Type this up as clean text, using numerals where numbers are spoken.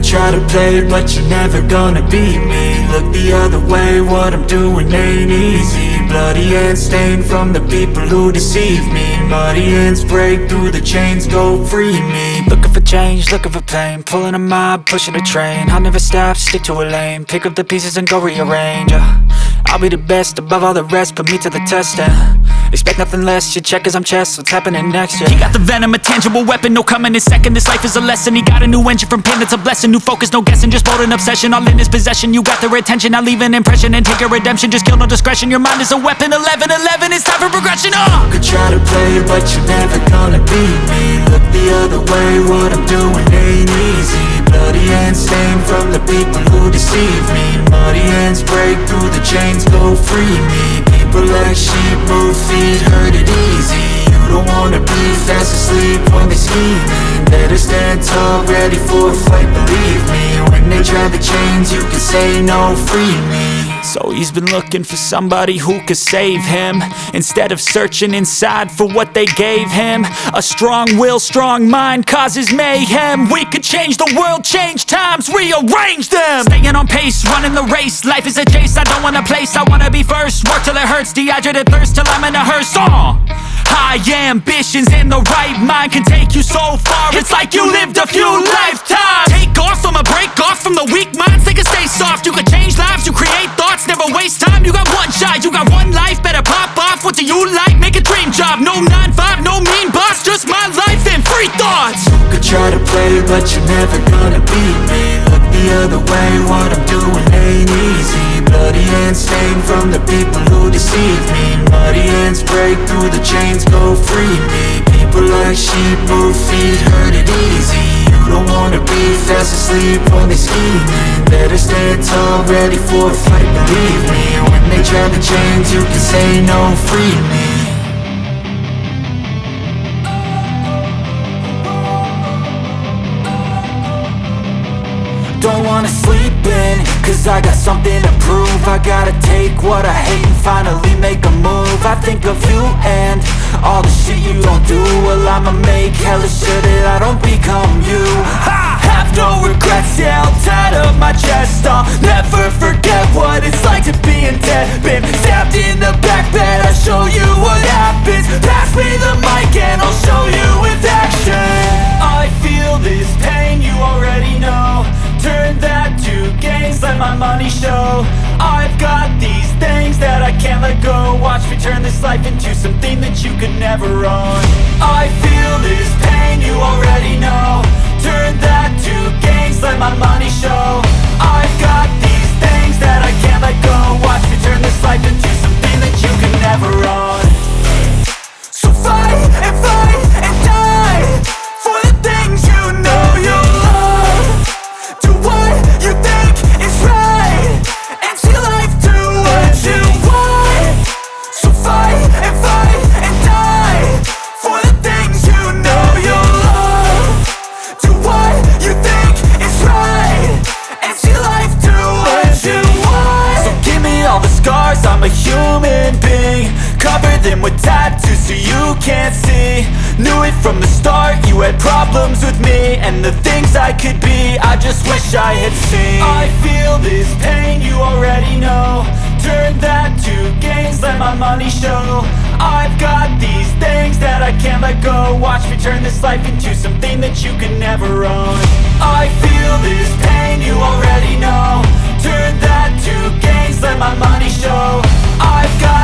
try to play, but you're never gonna beat me. Look the other way, what I'm doing ain't easy. Bloody hands stained from the people who deceive me. Muddy hands break through the chains, go free me. Looking for change, looking for pain, pulling a mob, pushing a train. I'll never stop, stick to a lane, pick up the pieces and go rearrange. I'll be the best above all the rest, put me to the test and expect nothing less, your check is I'm chess, what's happening next, yeah. He got the venom, a tangible weapon, no coming in second. This life is a lesson, he got a new engine from pain, it's a blessing. New focus, no guessing, just bold and obsession. All in his possession, you got their attention. I'll leave an impression and take your redemption. Just kill, no discretion, your mind is a weapon. 11-11, it's time for progression, You could try to play, but you're never gonna beat me. Look the other way, what I'm doing ain't easy. Bloody hands stained from the people who deceive me. Muddy hands break through the chains, go free me. People like sheep move feet, hurt it easy. You don't wanna be fast asleep when they scheming. Better stand tall, ready for a fight, believe me. When they try the chains, you can say no, free me. So he's been looking for somebody who could save him, instead of searching inside for what they gave him. A strong will, strong mind causes mayhem. We could change the world, change times, rearrange them. Staying on pace, running the race. Life is a chase, I don't want a place, I wanna be first. Work till it hurts, dehydrated thirst till I'm in a hearse. High ambitions and the right mind can take you so far. It's like you lived a few lifetimes. Take off, I'ma break off from the weak minds. They can stay soft, you can change lives, you create thoughts. Never waste time, you got one shot, you got one life. Better pop off, what do you like? Make a dream job, no 9-5, no mean boss. Just my life and free thoughts. You could try to play, but you're never gonna beat me. Look the other way, what I'm doing ain't easy. Bloody hands stained from the people who deceive me. Muddy hands break through the chains, go free me. People like sheep move feet, hurt it easy. You don't wanna be fast asleep when they scheming. Better stand tall, ready for a fight, believe me. When they try the chains, you can say no, free me. Don't wanna sleep in, cause I got something to prove. I gotta take what I hate and finally make a move. I think of you and all the shit you don't do. Well, I'ma make hella sure that I don't become you. I have no regrets, yeah, I'll tie up my chest. I'll never forget what it's like to be in debt. Been stabbed in the back bed, I'll show you what happens. Pass me the mic and I'll show you with action. I feel this pain, you already know. Turn that to gains, let my money show. I've got these things that I can't let go. Watch me turn this life into something that you could never own. I feel this pain, you already know. Turn that to gains, let my money show. I've got these things that I can't let go. Watch me turn this life into something that you could never own. So fight and die for the things you know you love. Do what you think is right, and see life do what you want. So fight and die for the things you know you love. Do what you think is right, and see life do what you want. So give me all the scars, I'm a human being. Cover them with tattoos so you can't see. Knew it from the start, you had problems with me and the things I could be, I just wish I had seen. I feel this pain, you already know. Turn that to gains, let my money show. I've got these things that I can't let go. Watch me turn this life into something that you could never own. I feel this pain, you already know. Turn that to gains, let my money show. I've got